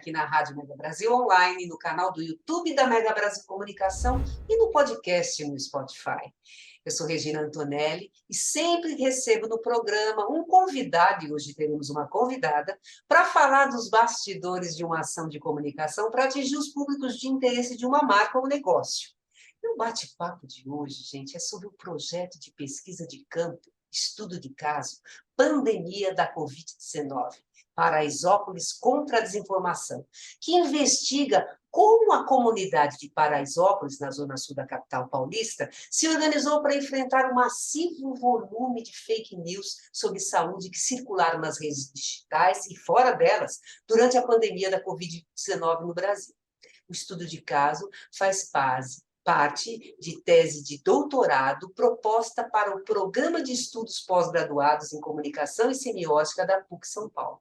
aqui na Rádio Mega Brasil Online, no canal do YouTube da Mega Brasil Comunicação e no podcast no Spotify. Eu sou Regina Antonelli e sempre recebo no programa um convidado, e hoje teremos uma convidada, para falar dos bastidores de uma ação de comunicação para atingir os públicos de interesse de uma marca ou negócio. E o bate-papo de hoje, gente, é sobre o projeto de pesquisa de campo, estudo de caso, pandemia da Covid-19, Paraisópolis contra a desinformação, que investiga como a comunidade de Paraisópolis, na zona sul da capital paulista, se organizou para enfrentar um massivo volume de fake news sobre saúde que circularam nas redes digitais e fora delas durante a pandemia da Covid-19 no Brasil. O estudo de caso faz parte de tese de doutorado proposta para o Programa de Estudos Pós-Graduados em Comunicação e Semiótica da PUC São Paulo.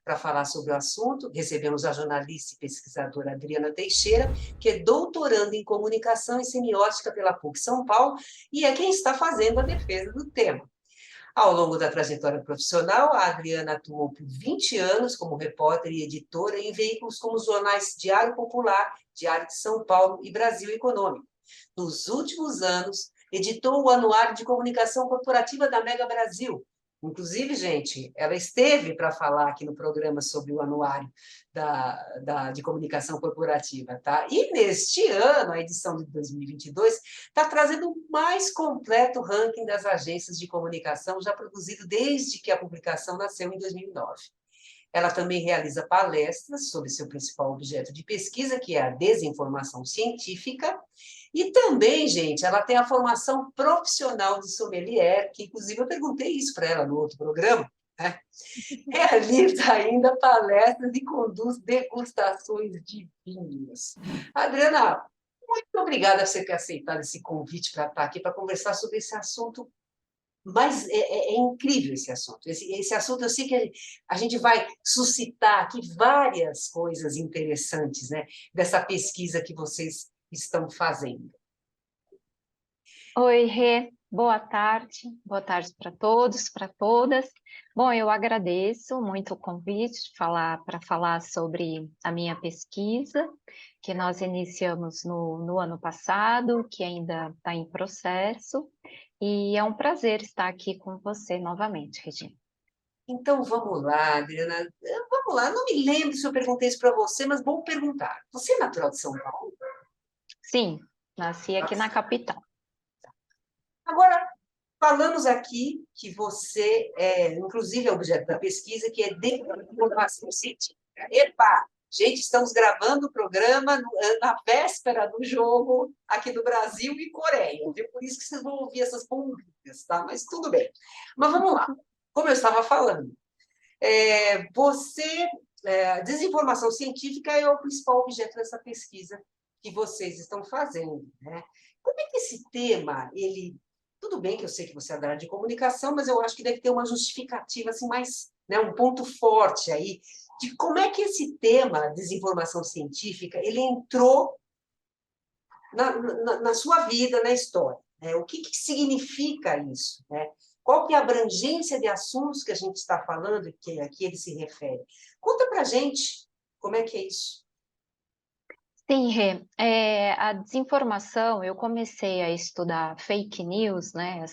Para falar sobre o assunto, recebemos a jornalista e pesquisadora Adriana Teixeira, que é doutoranda em Comunicação e Semiótica pela PUC São Paulo e é quem está fazendo a defesa do tema. Ao longo da trajetória profissional, a Adriana atuou por 20 anos como repórter e editora em veículos como os jornais Diário Popular, Diário de São Paulo e Brasil Econômico. Nos últimos anos, editou o Anuário de Comunicação Corporativa da Mega Brasil. Inclusive, gente, ela esteve para falar aqui no programa sobre o Anuário de Comunicação Corporativa, tá? E neste ano, a edição de 2022, está trazendo o mais completo ranking das agências de comunicação já produzido desde que a publicação nasceu em 2009. Ela também realiza palestras sobre seu principal objeto de pesquisa, que é a desinformação científica, e também, gente, ela tem a formação profissional de sommelier, que inclusive eu perguntei isso para ela no outro programa, né? Realiza ainda palestras e conduz degustações de vinhos. Adriana, muito obrigada por você ter aceitado esse convite para estar aqui para conversar sobre esse assunto. Mas é incrível esse assunto. Esse assunto, eu sei que a gente vai suscitar aqui várias coisas interessantes, né, dessa pesquisa que vocês estão fazendo. Oi, Rê, boa tarde para todos, para todas. Bom, eu agradeço muito o convite para falar sobre a minha pesquisa, que nós iniciamos no ano passado, que ainda está em processo, e é um prazer estar aqui com você novamente, Regina. Então, vamos lá, Adriana. Vamos lá, não me lembro se eu perguntei isso para você, mas vou perguntar. Você é natural de São Paulo? Sim, nasci aqui na capital. Agora, falamos aqui que você inclusive, é objeto da pesquisa, que é desinformação científica. Epa! Gente, estamos gravando o programa na véspera do jogo aqui do Brasil e Coreia, viu? Por isso que vocês vão ouvir essas bombinhas, tá? Mas tudo bem. Mas vamos lá. Como eu estava falando, desinformação científica é o principal objeto dessa pesquisa que vocês estão fazendo, né? Como é que esse tema, tudo bem que eu sei que você é da área de comunicação, mas eu acho que deve ter uma justificativa, assim, mais, né, um ponto forte aí, de como é que esse tema, desinformação científica, ele entrou na sua vida, na história, né? O que significa isso, né? Qual que é a abrangência de assuntos que a gente está falando, que aqui ele se refere? Conta para a gente como é que é isso. Sim, Rê, a desinformação, eu comecei a estudar fake news, né,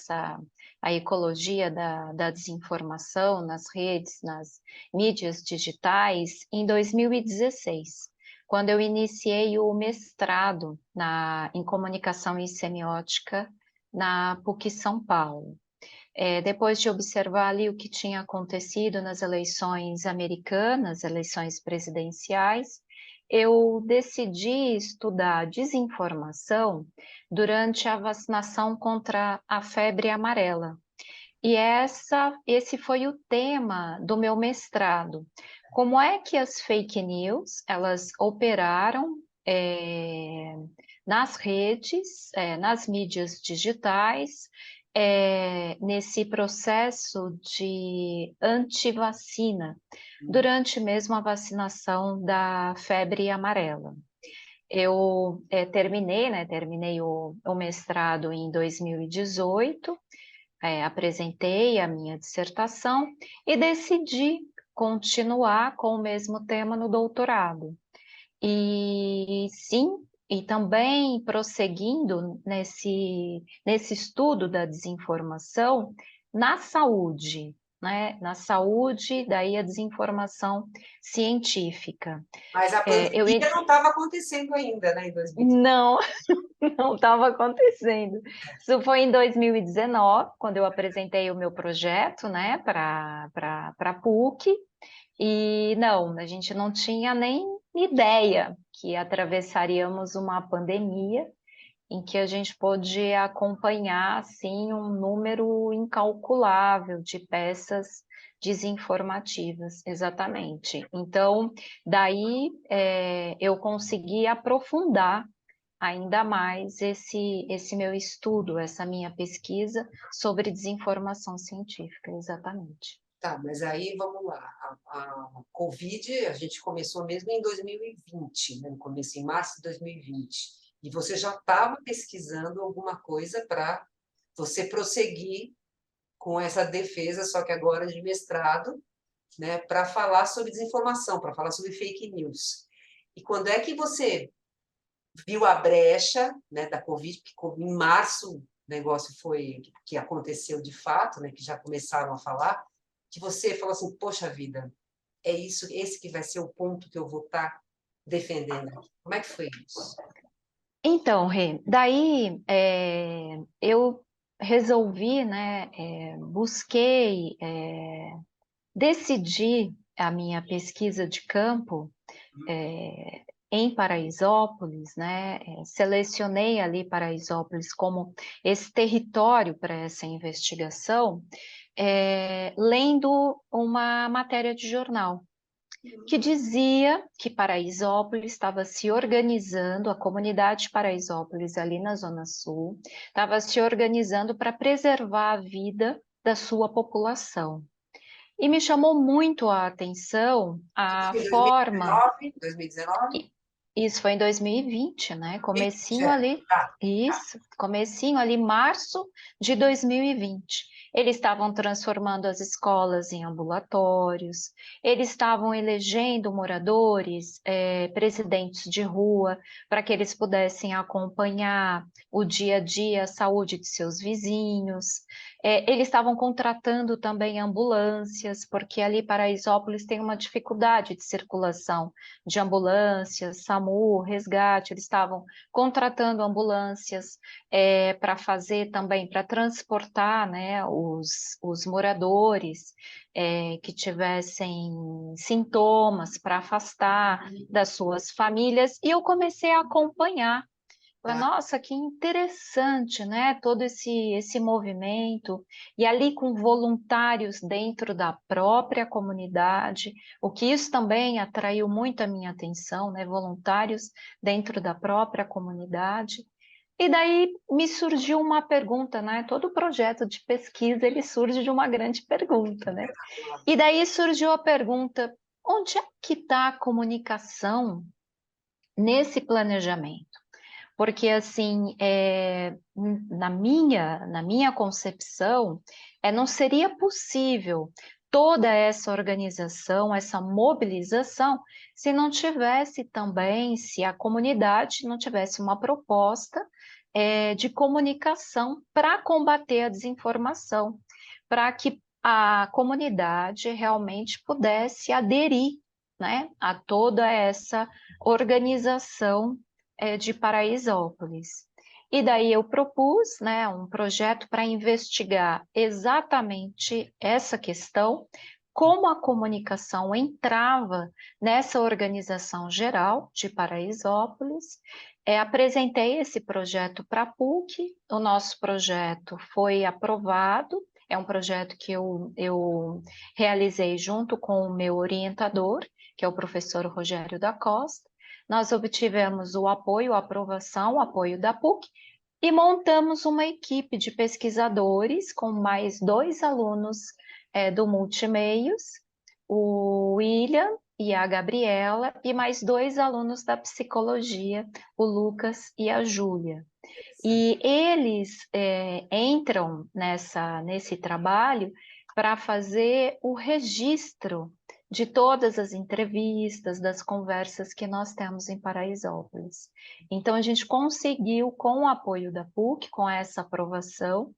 a ecologia da desinformação nas redes, nas mídias digitais, em 2016, quando eu iniciei o mestrado em comunicação e semiótica na PUC São Paulo. Depois de observar ali o que tinha acontecido nas eleições americanas, eleições presidenciais, eu decidi estudar desinformação durante a vacinação contra a febre amarela. E esse foi o tema do meu mestrado. Como é que as fake news, elas operaram nas redes, nas mídias digitais, nesse processo de antivacina, durante mesmo a vacinação da febre amarela. Eu terminei o mestrado em 2018, apresentei a minha dissertação e decidi continuar com o mesmo tema no doutorado. E sim, e também prosseguindo nesse estudo da desinformação na saúde, né? Na saúde, daí a desinformação científica. Mas a Eu pandemia não estava acontecendo ainda, né, em 2020. não, não estava acontecendo. Isso foi em 2019, quando eu apresentei o meu projeto, né, para a PUC, e não, a gente não tinha nem ideia que atravessaríamos uma pandemia em que a gente pôde acompanhar, assim, um número incalculável de peças desinformativas, exatamente. Então, daí eu consegui aprofundar ainda mais esse meu estudo, essa minha pesquisa sobre desinformação científica, exatamente. Tá, mas aí vamos lá. A Covid, a gente começou mesmo em 2020, né? Comecei em março de 2020. E você já estava pesquisando alguma coisa para você prosseguir com essa defesa, só que agora de mestrado, né? Para falar sobre desinformação, para falar sobre fake news. E quando é que você viu a brecha, né, da Covid? Porque em março o negócio foi que aconteceu de fato, né? Que já começaram a falar que você falou assim, poxa vida, é isso, esse que vai ser o ponto que eu vou estar defendendo. Como é que foi isso? Então, Rê, daí eu resolvi, né, busquei decidir a minha pesquisa de campo em Paraisópolis, né, selecionei ali Paraisópolis como esse território para essa investigação, lendo uma matéria de jornal que dizia que Paraisópolis estava se organizando, a comunidade de Paraisópolis, ali na Zona Sul, estava se organizando para preservar a vida da sua população. E me chamou muito a atenção a Em forma. 2019? 2019? Isso foi em 2020, né? Comecinho Já. ali, Tá. isso, comecinho ali, março de 2020. Eles estavam transformando as escolas em ambulatórios, eles estavam elegendo moradores, presidentes de rua, para que eles pudessem acompanhar o dia a dia, a saúde de seus vizinhos. Eles estavam contratando também ambulâncias, porque ali Paraisópolis tem uma dificuldade de circulação de ambulâncias, SAMU, resgate, eles estavam contratando ambulâncias para fazer também, para transportar, né, os moradores que tivessem sintomas, para afastar das suas famílias, e eu comecei a acompanhar. Falei, Tá. nossa, que interessante, né? Todo esse movimento, e ali com voluntários dentro da própria comunidade, o que isso também atraiu muito a minha atenção, né? Voluntários dentro da própria comunidade. E daí me surgiu uma pergunta, né? Todo projeto de pesquisa, ele surge de uma grande pergunta, né? E daí surgiu a pergunta, onde é que está a comunicação nesse planejamento? Porque, assim, na minha concepção, não seria possível toda essa organização, essa mobilização, se não tivesse também, se a comunidade não tivesse uma proposta de comunicação para combater a desinformação, para que a comunidade realmente pudesse aderir, né, a toda essa organização de Paraisópolis. E daí eu propus, né, um projeto para investigar exatamente essa questão, como a comunicação entrava nessa organização geral de Paraisópolis. Apresentei esse projeto para a PUC, o nosso projeto foi aprovado, é um projeto que eu realizei junto com o meu orientador, que é o professor Rogério da Costa. Nós obtivemos o apoio, a aprovação, o apoio da PUC e montamos uma equipe de pesquisadores com mais 2 alunos do Multimeios, o William e a Gabriela, e mais 2 alunos da psicologia, o Lucas e a Júlia. E eles entram nesse trabalho para fazer o registro de todas as entrevistas, das conversas que nós temos em Paraisópolis. Então, a gente conseguiu, com o apoio da PUC, com essa aprovação,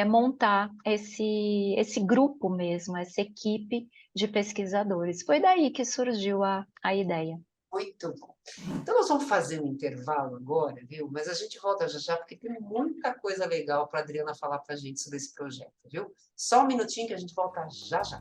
montar esse grupo mesmo, essa equipe de pesquisadores. Foi daí que surgiu a ideia. Muito bom. Então, nós vamos fazer um intervalo agora, viu? Mas a gente volta já já, porque tem muita coisa legal para a Adriana falar para a gente sobre esse projeto, viu? Só um minutinho que a gente volta já já.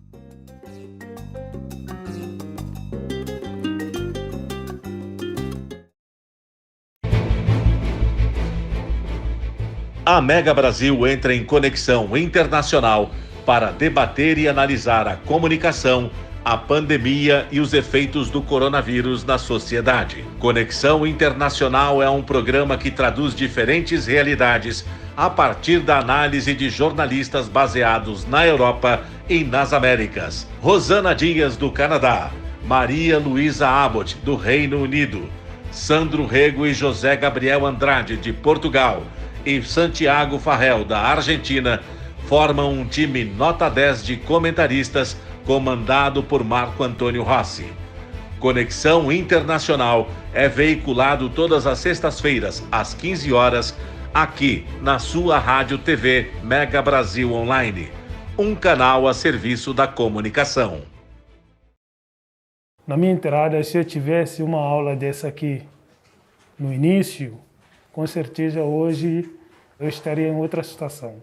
A Mega Brasil entra em conexão internacional para debater e analisar a comunicação, a pandemia e os efeitos do coronavírus na sociedade. Conexão Internacional é um programa que traduz diferentes realidades a partir da análise de jornalistas baseados na Europa e nas Américas. Rosana Dias, do Canadá, Maria Luísa Abbott, do Reino Unido, Sandro Rego e José Gabriel Andrade, de Portugal, e Santiago Farrell, da Argentina, formam um time nota 10 de comentaristas comandado por Marco Antônio Rossi. Conexão Internacional é veiculado todas as sextas-feiras, às 15 horas, aqui na sua Rádio TV Mega Brasil Online, um canal a serviço da comunicação. Na minha entrada, se eu tivesse uma aula dessa aqui no início, com certeza hoje eu estaria em outra situação.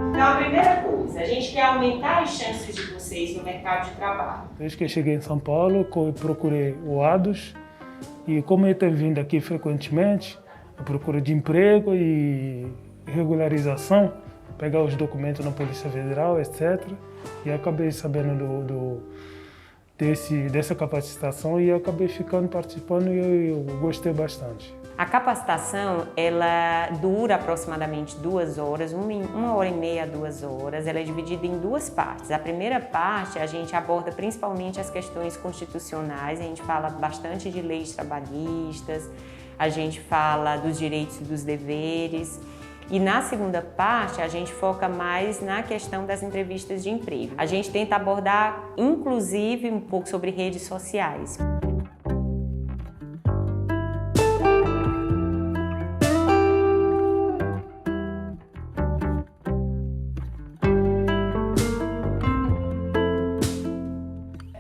Então, a primeira coisa, a gente quer aumentar as chances de vocês no mercado de trabalho. Desde que eu cheguei em São Paulo, eu procurei o ADOS e como eu tenho vindo aqui frequentemente, eu procuro de emprego e regularização, pegar os documentos na Polícia Federal, etc. E acabei sabendo dessa capacitação e acabei participando e eu gostei bastante. A capacitação, ela dura aproximadamente 2 horas, 1h30 a 2 horas. Ela é dividida em 2 partes. A primeira parte, a gente aborda principalmente as questões constitucionais, a gente fala bastante de leis trabalhistas, a gente fala dos direitos e dos deveres. E na segunda parte, a gente foca mais na questão das entrevistas de emprego. A gente tenta abordar, inclusive, um pouco sobre redes sociais.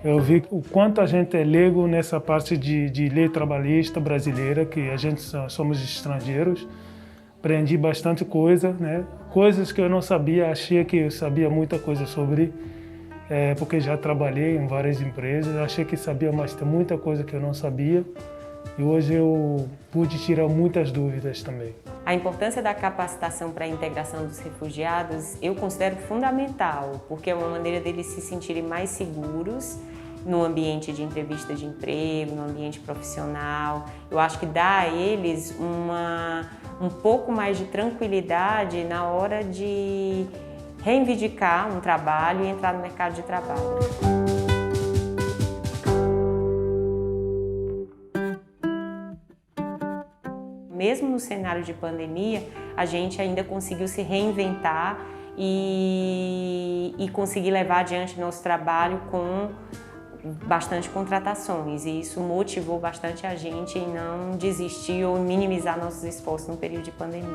Eu vi o quanto a gente é leigo nessa parte de lei trabalhista brasileira, que a gente somos estrangeiros. Aprendi bastante coisa, né? Coisas que eu não sabia, achei que eu sabia muita coisa sobre, porque já trabalhei em várias empresas, achei que sabia, mas tem muita coisa que eu não sabia. E hoje eu pude tirar muitas dúvidas também. A importância da capacitação para a integração dos refugiados eu considero fundamental, porque é uma maneira deles se sentirem mais seguros no ambiente de entrevista de emprego, no ambiente profissional. Eu acho que dá a eles um pouco mais de tranquilidade na hora de reivindicar um trabalho e entrar no mercado de trabalho. Mesmo no cenário de pandemia, a gente ainda conseguiu se reinventar e conseguir levar adiante nosso trabalho com bastante contratações, e isso motivou bastante a gente em não desistir ou minimizar nossos esforços no período de pandemia.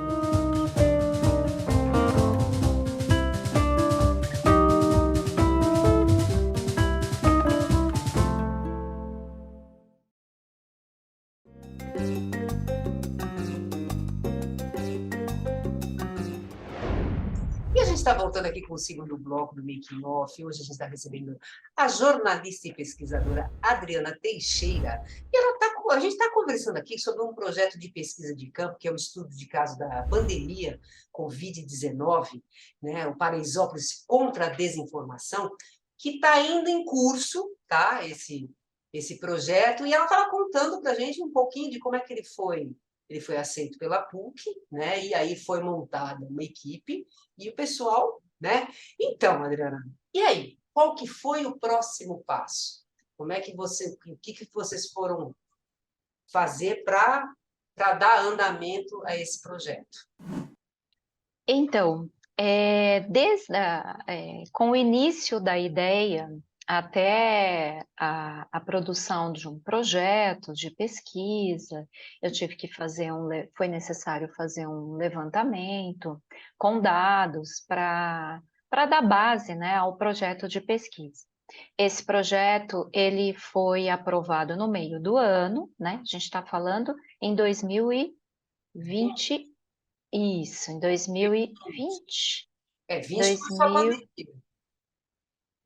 A gente está voltando aqui com o segundo bloco do Making Off. Hoje a gente está recebendo a jornalista e pesquisadora Adriana Teixeira. E a gente está conversando aqui sobre um projeto de pesquisa de campo, que é o estudo de caso da pandemia Covid-19, né, o Paraisópolis contra a desinformação, que está ainda em curso, tá, esse projeto, e ela estava contando para a gente um pouquinho de como é que ele foi aceito pela PUC, né? E aí foi montada uma equipe e o pessoal, né? Então, Adriana, e aí? Qual que foi o próximo passo? O que vocês foram fazer para dar andamento a esse projeto? Então, com o início da ideia até a produção de um projeto de pesquisa, eu tive que foi necessário fazer um levantamento com dados para dar base, né, ao projeto de pesquisa. Esse projeto ele foi aprovado no meio do ano, né? A gente está falando em 2020. Isso, em 2020, 20 começou a pandemia.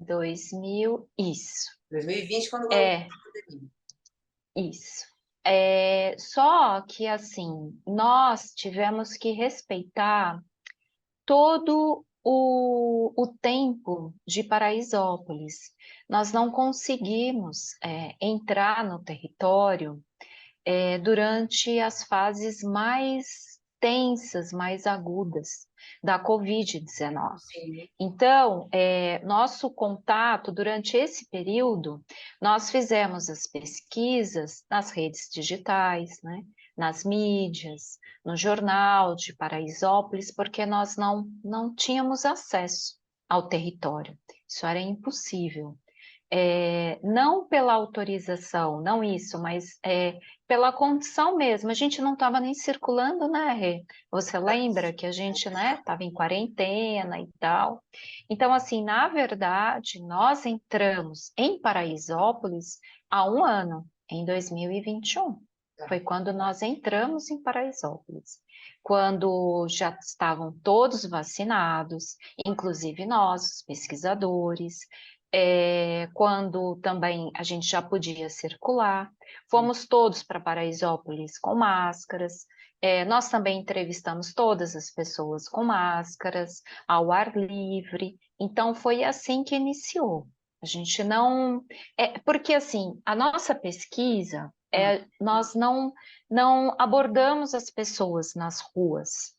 2000, isso. 2020, quando começou a pandemia. Isso. Só que, assim, nós tivemos que respeitar todo o tempo de Paraisópolis. Nós não conseguimos entrar no território durante as fases mais tensas, mais agudas da Covid-19. Então, nosso contato durante esse período, nós fizemos as pesquisas nas redes digitais, né, nas mídias, no jornal de Paraisópolis, porque nós não tínhamos acesso ao território. Isso era impossível. Não pela autorização, não isso, mas pela condição mesmo. A gente não estava nem circulando, né, Rê? Você lembra que a gente, né, estava em quarentena e tal. Então, assim, na verdade, nós entramos em Paraisópolis há um ano, em 2021. Foi quando nós entramos em Paraisópolis, quando já estavam todos vacinados, inclusive nós, os pesquisadores, quando também a gente já podia circular. Fomos todos para Paraisópolis com máscaras. Nós também entrevistamos todas as pessoas com máscaras, ao ar livre. Então, foi assim que iniciou. A gente não... porque, assim, a nossa pesquisa, nós não abordamos as pessoas nas ruas.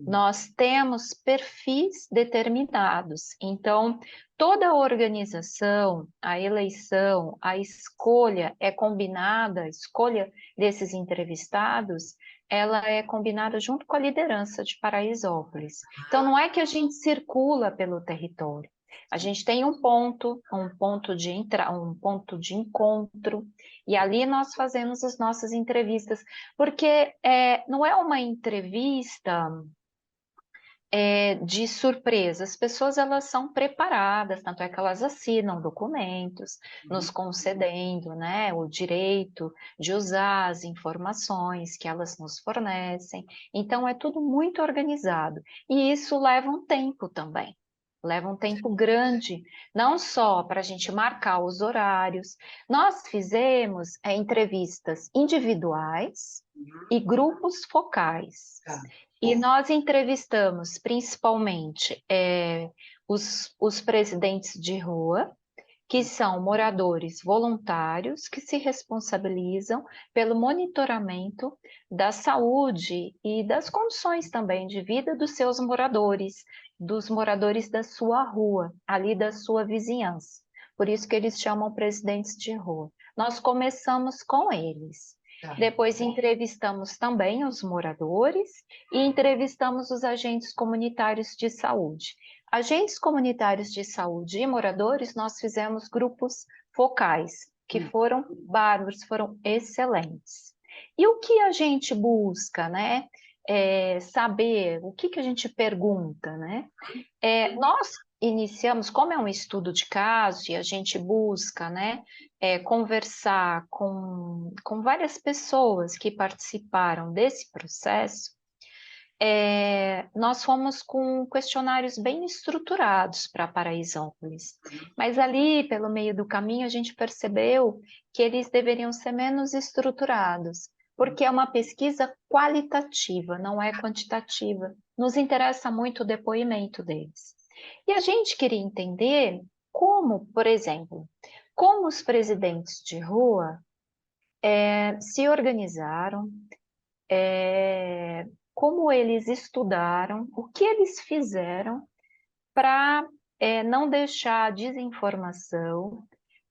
Nós temos perfis determinados. Então, toda a organização, a eleição, a escolha é combinada, a escolha desses entrevistados, ela é combinada junto com a liderança de Paraisópolis. Então, não é que a gente circula pelo território. A gente tem um ponto de encontro, e ali nós fazemos as nossas entrevistas, porque não é uma entrevista de surpresa. As pessoas, elas são preparadas, tanto é que elas assinam documentos, nos concedendo, né, o direito de usar as informações que elas nos fornecem. Então, é tudo muito organizado. E isso leva um tempo também. Leva um tempo grande, não só para a gente marcar os horários. Nós fizemos entrevistas individuais e grupos focais. E nós entrevistamos principalmente os presidentes de rua, que são moradores voluntários que se responsabilizam pelo monitoramento da saúde e das condições também de vida dos seus moradores, dos moradores da sua rua, ali da sua vizinhança. Por isso que eles chamam presidentes de rua. Nós começamos com eles. Depois entrevistamos também os moradores e entrevistamos os agentes comunitários de saúde. Agentes comunitários de saúde e moradores, nós fizemos grupos focais, que foram bárbaros, foram excelentes. E o que a gente busca, né? Saber, o que a gente pergunta, né? Nós iniciamos, como é um estudo de caso, e a gente busca, né, conversar com várias pessoas que participaram desse processo, nós fomos com questionários bem estruturados para Paraisópolis, mas ali, pelo meio do caminho, a gente percebeu que eles deveriam ser menos estruturados, porque é uma pesquisa qualitativa, não é quantitativa. Nos interessa muito o depoimento deles. E a gente queria entender como, por exemplo, como os presidentes de rua se organizaram, como eles estudaram, o que eles fizeram para não deixar a desinformação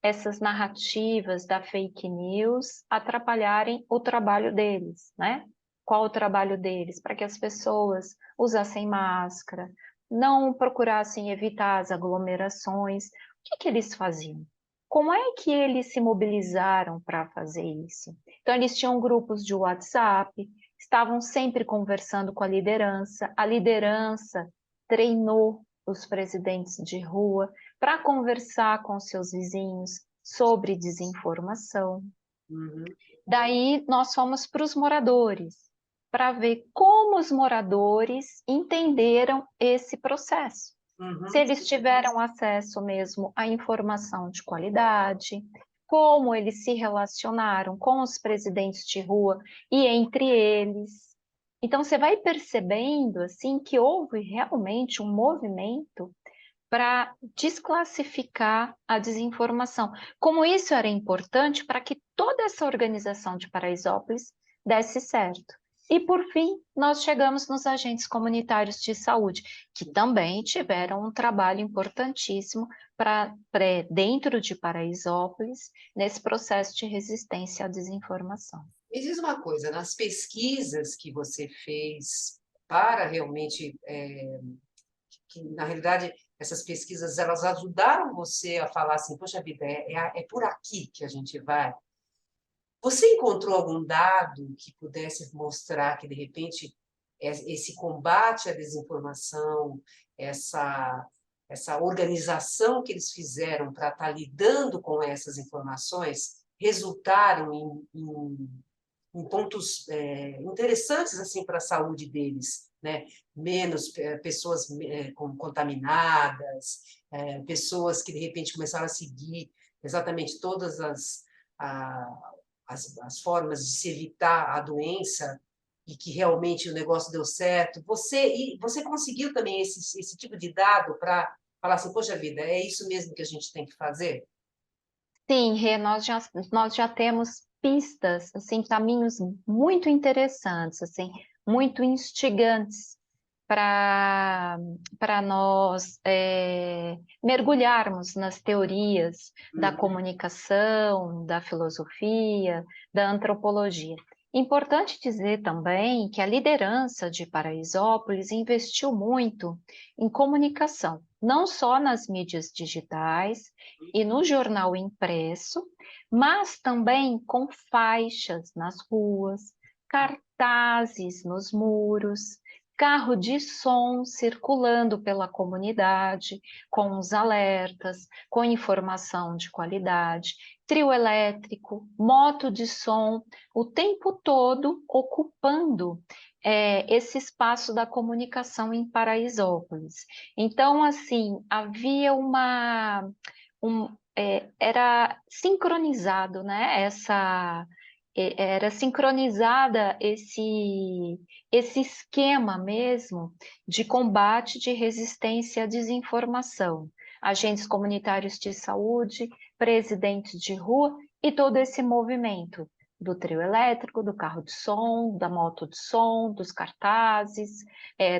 essas narrativas da fake news atrapalharem o trabalho deles, né? Qual o trabalho deles? Para que as pessoas usassem máscara, não procurassem evitar as aglomerações. O que eles faziam? Como é que eles se mobilizaram para fazer isso? Então, eles tinham grupos de WhatsApp, estavam sempre conversando com a liderança treinou os presidentes de rua para conversar com seus vizinhos sobre desinformação. Uhum. Daí, nós fomos para os moradores, para ver como os moradores entenderam esse processo. Uhum. Se eles tiveram acesso mesmo à informação de qualidade, como eles se relacionaram com os presidentes de rua e entre eles. Então, você vai percebendo assim que houve realmente um movimento para desclassificar a desinformação. Como isso era importante para que toda essa organização de Paraisópolis desse certo. E, por fim, nós chegamos nos agentes comunitários de saúde, que também tiveram um trabalho importantíssimo dentro de Paraisópolis, nesse processo de resistência à desinformação. Me diz uma coisa, nas pesquisas que você fez para realmente, que na realidade essas pesquisas elas ajudaram você a falar assim, poxa vida, é por aqui que a gente vai. Você encontrou algum dado que pudesse mostrar que, de repente, esse combate à desinformação, essa organização que eles fizeram para estar lidando com essas informações, resultaram em pontos interessantes assim para a saúde deles, né? Menos pessoas contaminadas, pessoas que, de repente, começaram a seguir exatamente todas as formas de se evitar a doença e que realmente o negócio deu certo. Você conseguiu também esse tipo de dado para falar assim, poxa vida, é isso mesmo que a gente tem que fazer? Sim, Rê, nós já temos pistas, assim, caminhos muito interessantes, assim, muito instigantes para nós mergulharmos nas teorias da comunicação, da filosofia, da antropologia. Importante dizer também que a liderança de Paraisópolis investiu muito em comunicação, não só nas mídias digitais e no jornal impresso, mas também com faixas nas ruas, cartazes nos muros, carro de som circulando pela comunidade, com os alertas, com informação de qualidade, trio elétrico, moto de som, o tempo todo ocupando esse espaço da comunicação em Paraisópolis. Então, assim, havia era sincronizado, né? Era sincronizada esse esquema mesmo de combate de resistência à desinformação. Agentes comunitários de saúde, presidentes de rua e todo esse movimento do trio elétrico, do carro de som, da moto de som, dos cartazes,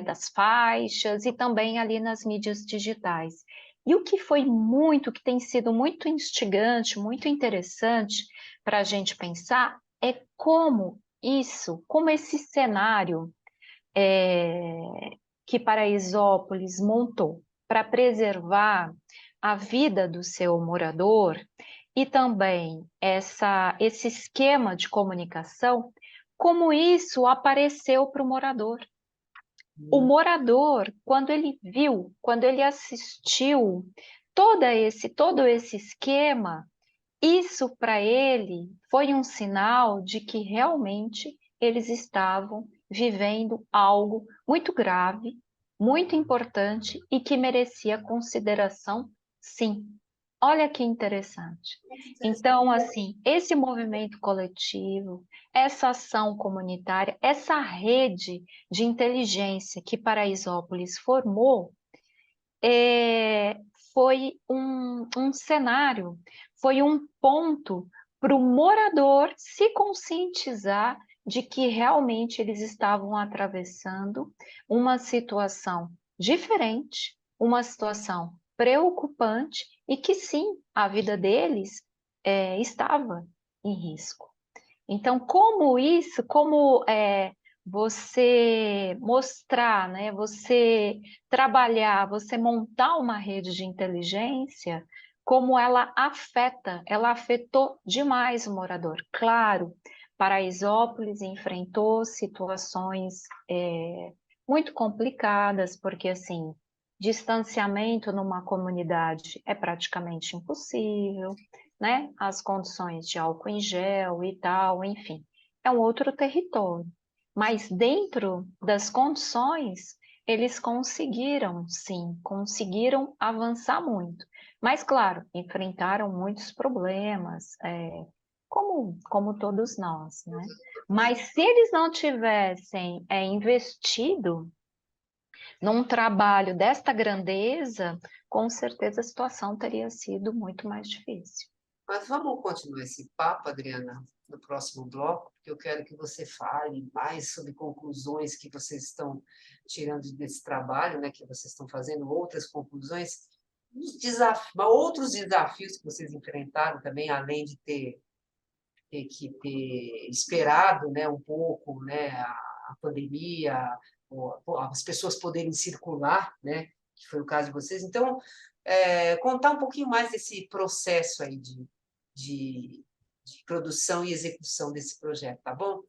das faixas e também ali nas mídias digitais. E o que que tem sido muito instigante, muito interessante para a gente pensar é como esse cenário que Paraisópolis montou para preservar a vida do seu morador e também esse esquema de comunicação, como isso apareceu para o morador. O morador, quando ele viu, quando ele assistiu todo esse esquema, isso para ele foi um sinal de que realmente eles estavam vivendo algo muito grave, muito importante e que merecia consideração, sim. Olha que interessante. Então, assim, esse movimento coletivo, essa ação comunitária, essa rede de inteligência que Paraisópolis formou, foi um cenário, foi um ponto para o morador se conscientizar de que realmente eles estavam atravessando uma situação diferente, uma situação preocupante e que sim, a vida deles estava em risco. Então, como você mostrar, né, você trabalhar, você montar uma rede de inteligência, como ela afetou demais o morador. Claro, Paraisópolis enfrentou situações muito complicadas, porque assim, distanciamento numa comunidade é praticamente impossível, né? As condições de álcool em gel e tal, enfim, é um outro território. Mas dentro das condições, eles conseguiram avançar muito. Mas, claro, enfrentaram muitos problemas, como todos nós, né? Mas se eles não tivessem investido num trabalho desta grandeza, com certeza a situação teria sido muito mais difícil. Mas vamos continuar esse papo, Adriana, no próximo bloco, porque eu quero que você fale mais sobre conclusões que vocês estão tirando desse trabalho, né, que vocês estão fazendo, outras conclusões, outros desafios que vocês enfrentaram também, além de ter esperado, né, um pouco, né, a pandemia, as pessoas poderem circular, né, que foi o caso de vocês. Então, contar um pouquinho mais desse processo aí de produção e execução desse projeto, tá bom?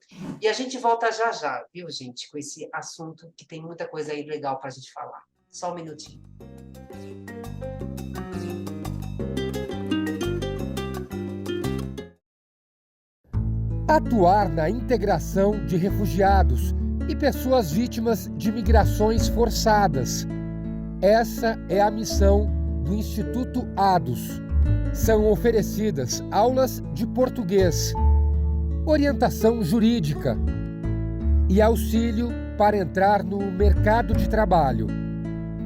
E a gente volta já, viu, gente, com esse assunto que tem muita coisa aí legal para a gente falar. Só um minutinho. Atuar na integração de refugiados e pessoas vítimas de migrações forçadas. Essa é a missão do Instituto ADUS. São oferecidas aulas de português, orientação jurídica e auxílio para entrar no mercado de trabalho.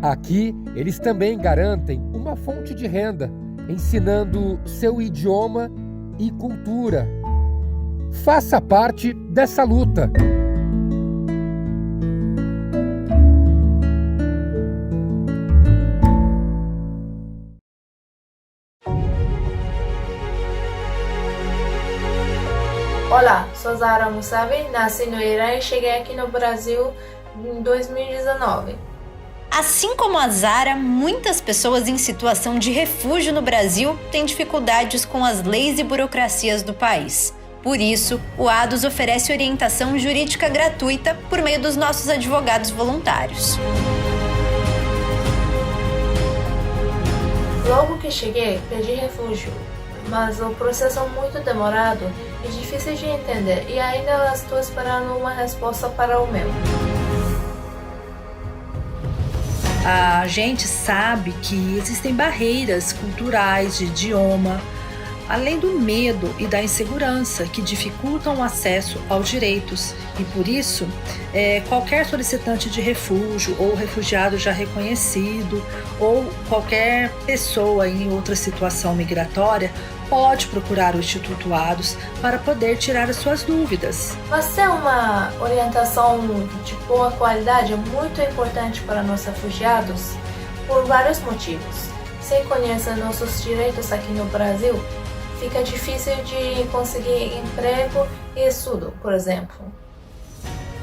Aqui, eles também garantem uma fonte de renda, ensinando seu idioma e cultura. Faça parte dessa luta. Olá, sou Zahra Musavi, nasci no Irã e cheguei aqui no Brasil em 2019. Assim como a Zahra, muitas pessoas em situação de refúgio no Brasil têm dificuldades com as leis e burocracias do país. Por isso, o ADUS oferece orientação jurídica gratuita por meio dos nossos advogados voluntários. Logo que cheguei, pedi refúgio, mas o processo é muito demorado e difícil de entender, e ainda estou esperando uma resposta para o meu. A gente sabe que existem barreiras culturais, de idioma, além do medo e da insegurança que dificultam o acesso aos direitos. E por isso, qualquer solicitante de refúgio ou refugiado já reconhecido ou qualquer pessoa em outra situação migratória pode procurar o Instituto ADUS para poder tirar as suas dúvidas. Mas ter uma orientação de boa qualidade é muito importante para nós refugiados por vários motivos. Sem conhecer nossos direitos aqui no Brasil, fica difícil de conseguir emprego e estudo, por exemplo.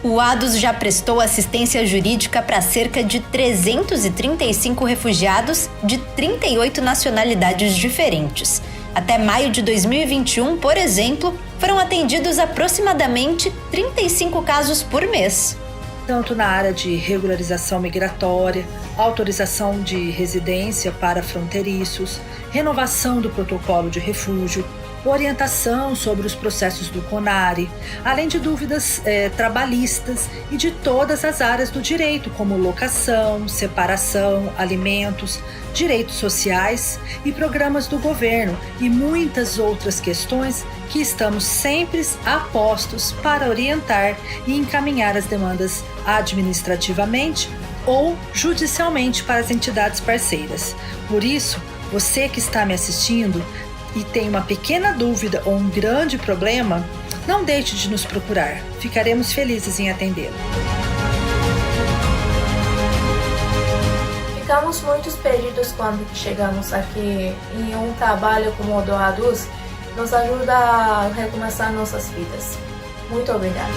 O ADUS já prestou assistência jurídica para cerca de 335 refugiados de 38 nacionalidades diferentes. Até maio de 2021, por exemplo, foram atendidos aproximadamente 35 casos por mês. Tanto na área de regularização migratória, autorização de residência para fronteiriços, renovação do protocolo de refúgio, orientação sobre os processos do CONARE, além de dúvidas trabalhistas e de todas as áreas do direito, como locação, separação, alimentos, direitos sociais e programas do governo e muitas outras questões que estamos sempre a postos para orientar e encaminhar as demandas administrativamente ou judicialmente para as entidades parceiras. Por isso, você que está me assistindo e tem uma pequena dúvida ou um grande problema, não deixe de nos procurar. Ficaremos felizes em atendê-lo. Ficamos ficamos muito perdidos quando chegamos aqui e um trabalho como doadores nos ajuda a recomeçar nossas vidas. Muito obrigada.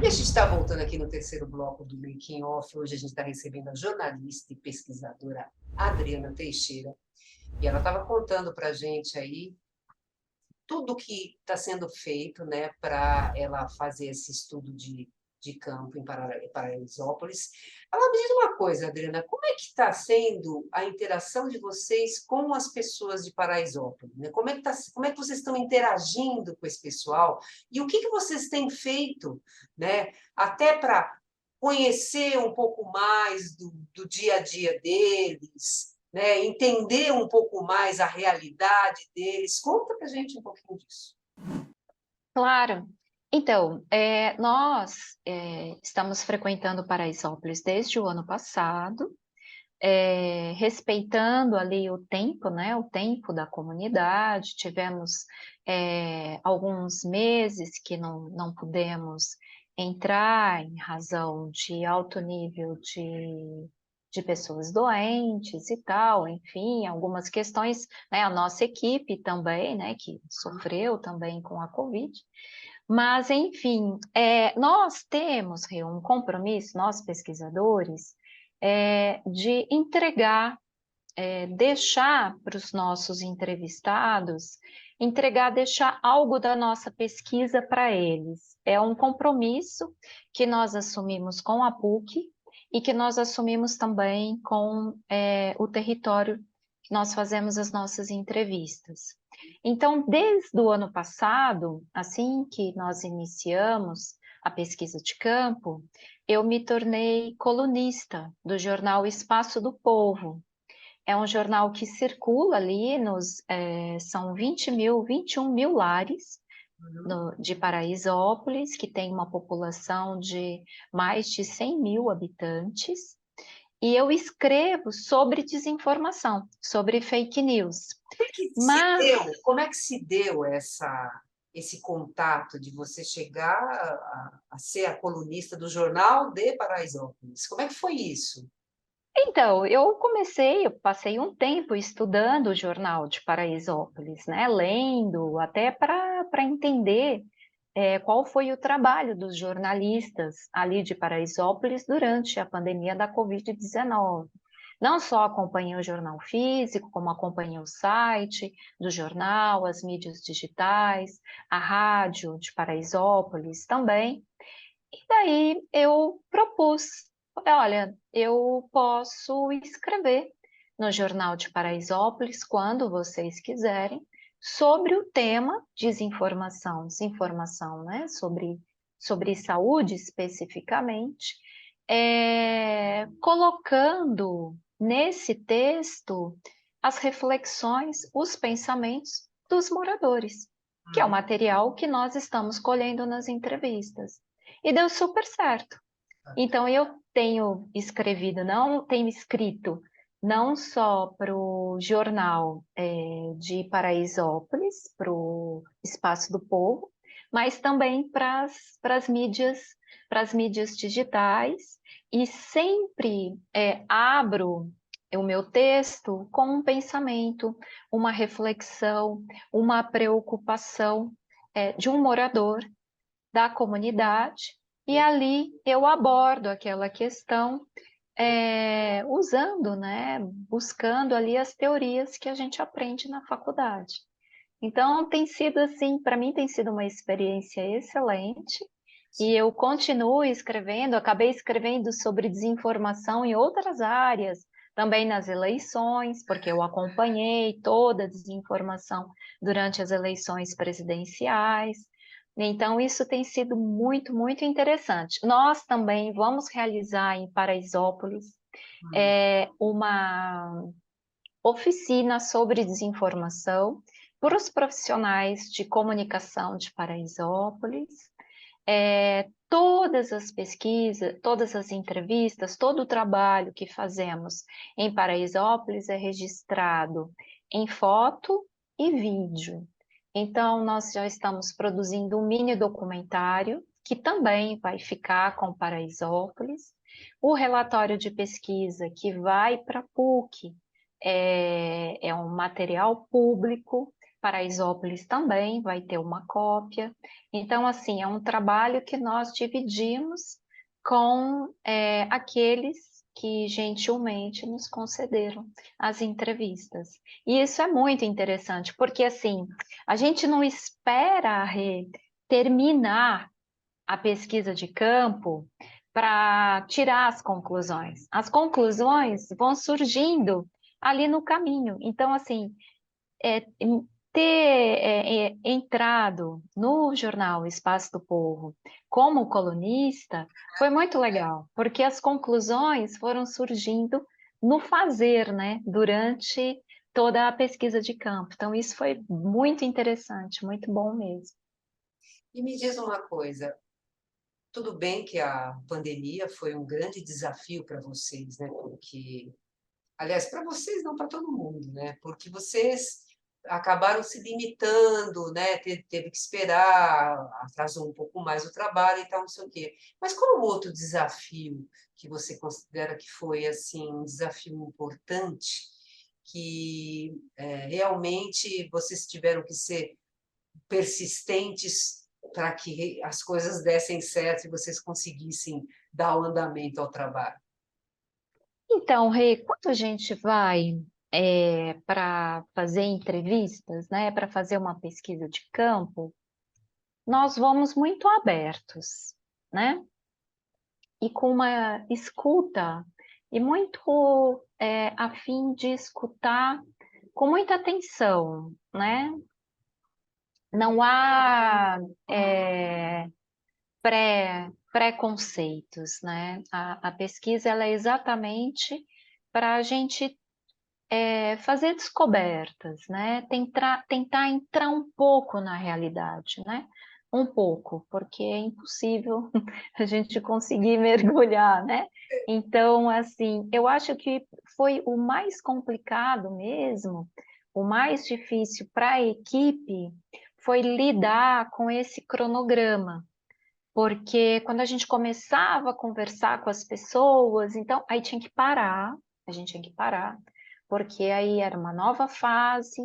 E a gente está voltando aqui no terceiro bloco do Making Off. Hoje a gente está recebendo a jornalista e pesquisadora Adriana Teixeira. E ela estava contando para a gente aí tudo que está sendo feito, né, para ela fazer esse estudo de campo em Paraisópolis. Ela me diz uma coisa, Adriana, como é que está sendo a interação de vocês com as pessoas de Paraisópolis? Né? Como é que vocês estão interagindo com esse pessoal? E o que vocês têm feito, né, até para conhecer um pouco mais do dia a dia deles, né, entender um pouco mais a realidade deles? Conta para a gente um pouquinho disso. Claro. Então, nós estamos frequentando Paraisópolis desde o ano passado, respeitando ali o tempo, né, o tempo da comunidade. Tivemos alguns meses que não pudemos entrar em razão de alto nível de pessoas doentes e tal, enfim, algumas questões, né, a nossa equipe também, né, que sofreu também com a Covid. Mas, enfim, nós temos um compromisso, nós pesquisadores, de entregar, deixar para os nossos entrevistados, deixar algo da nossa pesquisa para eles. É um compromisso que nós assumimos com a PUC e que nós assumimos também com o território que nós fazemos as nossas entrevistas. Então, desde o ano passado, assim que nós iniciamos a pesquisa de campo, eu me tornei colunista do jornal Espaço do Povo. É um jornal que circula ali, são 21 mil lares de Paraisópolis, que tem uma população de mais de 100 mil habitantes. E eu escrevo sobre desinformação, sobre fake news. Como é que se deu esse contato de você chegar a ser a colunista do jornal de Paraisópolis? Como é que foi isso? Então, eu passei um tempo estudando o jornal de Paraisópolis, né, lendo, até para entender qual foi o trabalho dos jornalistas ali de Paraisópolis durante a pandemia da Covid-19. Não só acompanhei o jornal físico, como acompanhei o site do jornal, as mídias digitais, a rádio de Paraisópolis também. E daí eu propus, olha, eu posso escrever no Jornal de Paraisópolis, quando vocês quiserem, sobre o tema desinformação, né? Sobre saúde especificamente, colocando nesse texto as reflexões, os pensamentos dos moradores, que é o material que nós estamos colhendo nas entrevistas. E deu super certo. Então, eu tenho escrito não só para o jornal de Paraisópolis, para o Espaço do Povo, mas também para as mídias digitais, e sempre abro o meu texto com um pensamento, uma reflexão, uma preocupação de um morador da comunidade, e ali eu abordo aquela questão usando, né, buscando ali as teorias que a gente aprende na faculdade. Então, tem sido assim, para mim tem sido uma experiência excelente, e eu continuo escrevendo, acabei escrevendo sobre desinformação em outras áreas, também nas eleições, porque eu acompanhei toda a desinformação durante as eleições presidenciais. Então, isso tem sido muito, muito interessante. Nós também vamos realizar em Paraisópolis uma oficina sobre desinformação para os profissionais de comunicação de Paraisópolis. todas as pesquisas, todas as entrevistas, todo o trabalho que fazemos em Paraisópolis é registrado em foto e vídeo. Então, nós já estamos produzindo um mini documentário, que também vai ficar com Paraisópolis. O relatório de pesquisa que vai para a PUC é um material público, Paraisópolis também vai ter uma cópia. Então, assim, é um trabalho que nós dividimos com aqueles que gentilmente nos concederam as entrevistas. E isso é muito interessante, porque, assim, a gente não espera terminar a pesquisa de campo para tirar as conclusões. As conclusões vão surgindo ali no caminho. Então, assim, ter entrado no jornal Espaço do Povo como colunista foi muito legal, porque as conclusões foram surgindo no fazer, né, durante toda a pesquisa de campo. Então, isso foi muito interessante, muito bom mesmo. E me diz uma coisa, tudo bem que a pandemia foi um grande desafio para vocês, né? Porque, aliás, para vocês não, para todo mundo, né? Porque vocês acabaram se limitando, né? Teve que esperar, atrasou um pouco mais o trabalho e tal, não sei o quê. Mas qual o outro desafio que você considera que foi assim um desafio importante, que realmente vocês tiveram que ser persistentes para que as coisas dessem certo e vocês conseguissem dar o andamento ao trabalho? Então, Rê, quando a gente vai para fazer entrevistas, né, para fazer uma pesquisa de campo, nós vamos muito abertos, né? E com uma escuta, e muito a fim de escutar com muita atenção, né? Não há preconceitos, né? A pesquisa ela é exatamente para a gente fazer descobertas, né? Tentar entrar um pouco na realidade, né? Um pouco, porque é impossível a gente conseguir mergulhar, né? Então, assim, eu acho que foi o mais complicado mesmo, o mais difícil para a equipe foi lidar com esse cronograma, porque quando a gente começava a conversar com as pessoas, então aí tinha que parar, a gente tinha que parar, porque aí era uma nova fase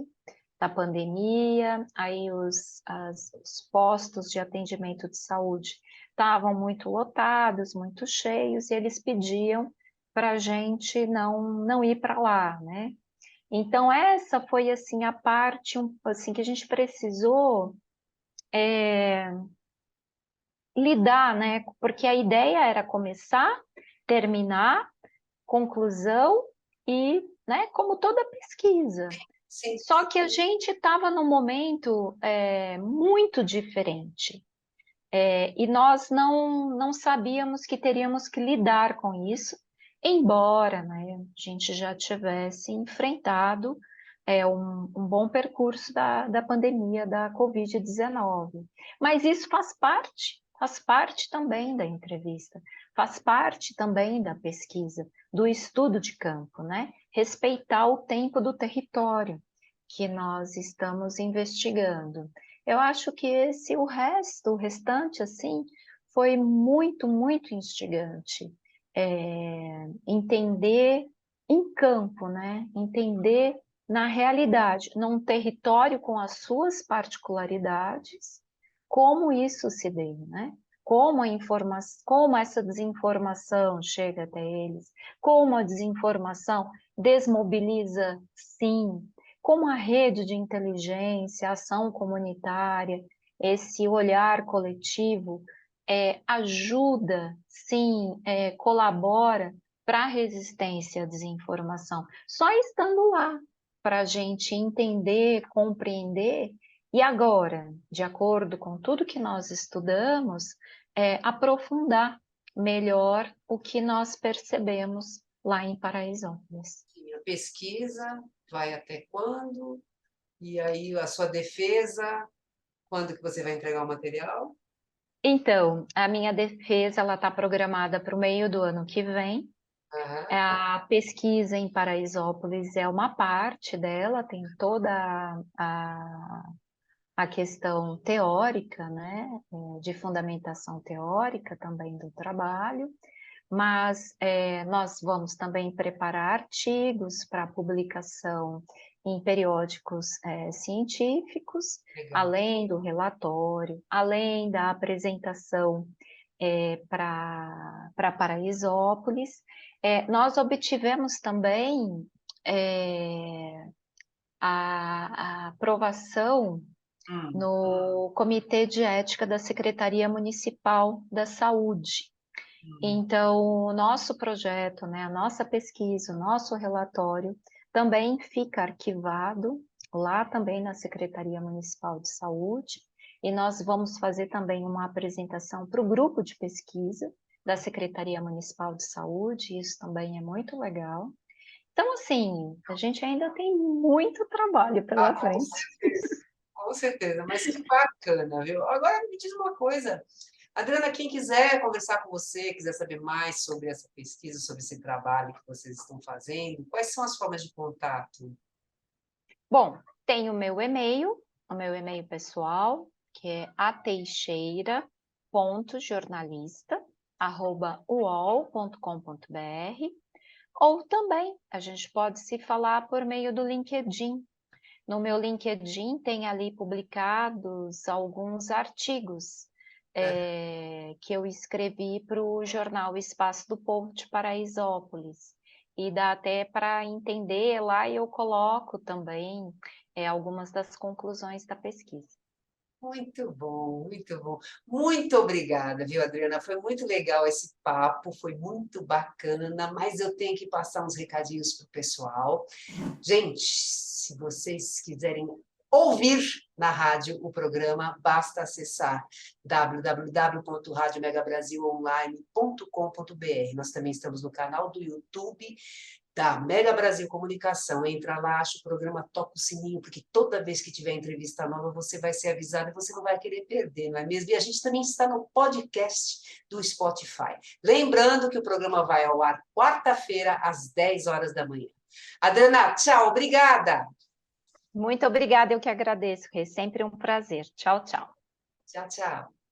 da pandemia, aí os postos de atendimento de saúde estavam muito lotados, muito cheios, e eles pediam para a gente não ir para lá, né? Então essa foi assim a parte assim que a gente precisou lidar, né? Porque a ideia era começar, terminar, conclusão e, né, como toda pesquisa. Sim. Só que a gente estava num momento muito diferente. E nós não sabíamos que teríamos que lidar com isso, embora, né, a gente já tivesse enfrentado um bom percurso da pandemia da Covid-19. Mas isso faz parte também da entrevista, faz parte também da pesquisa, do estudo de campo, né? Respeitar o tempo do território que nós estamos investigando. Eu acho que o restante, assim, foi muito, muito instigante. Entender em campo, né? Entender na realidade, num território com as suas particularidades, como isso se deu, né? Como essa desinformação chega até eles, como a desinformação desmobiliza, sim, como a rede de inteligência, a ação comunitária, esse olhar coletivo ajuda, sim, colabora para a resistência à desinformação, só estando lá para a gente entender, compreender e agora, de acordo com tudo que nós estudamos, aprofundar melhor o que nós percebemos lá em Paraisópolis. A pesquisa vai até quando? E aí a sua defesa, quando que você vai entregar o material? Então, a minha defesa ela está programada para o meio do ano que vem. Aham. A pesquisa em Paraisópolis é uma parte dela, tem toda a questão teórica, né, de fundamentação teórica também do trabalho, mas nós vamos também preparar artigos para publicação em periódicos científicos, Legal. além do relatório, além da apresentação para Paraisópolis. Nós obtivemos também a aprovação no Comitê de Ética da Secretaria Municipal da Saúde. Então, o nosso projeto, né, a nossa pesquisa, o nosso relatório também fica arquivado lá também na Secretaria Municipal de Saúde, e nós vamos fazer também uma apresentação para o grupo de pesquisa da Secretaria Municipal de Saúde, isso também é muito legal. Então, assim, a gente ainda tem muito trabalho pela frente. Com certeza, mas que bacana, viu? Agora me diz uma coisa, Adriana, quem quiser conversar com você, quiser saber mais sobre essa pesquisa, sobre esse trabalho que vocês estão fazendo, quais são as formas de contato? Bom, tem o meu e-mail pessoal, que é ateixeira.jornalista@uol.com.br, ou também a gente pode se falar por meio do LinkedIn. No meu LinkedIn tem ali publicados alguns artigos que eu escrevi para o jornal Espaço do Povo de Paraisópolis. E dá até para entender lá, e eu coloco também algumas das conclusões da pesquisa. Muito bom, muito bom. Muito obrigada, viu, Adriana? Foi muito legal esse papo, foi muito bacana, mas eu tenho que passar uns recadinhos para o pessoal. Gente, se vocês quiserem ouvir na rádio o programa, basta acessar www.radiomegabrasilonline.com.br. Nós também estamos no canal do YouTube da Mega Brasil Comunicação. Entra lá, acha o programa, toca o sininho, porque toda vez que tiver entrevista nova, você vai ser avisado e você não vai querer perder, não é mesmo? E a gente também está no podcast do Spotify. Lembrando que o programa vai ao ar quarta-feira, às 10 horas da manhã. Adriana, tchau, obrigada! Muito obrigada, eu que agradeço, é sempre um prazer. Tchau, tchau. Tchau, tchau.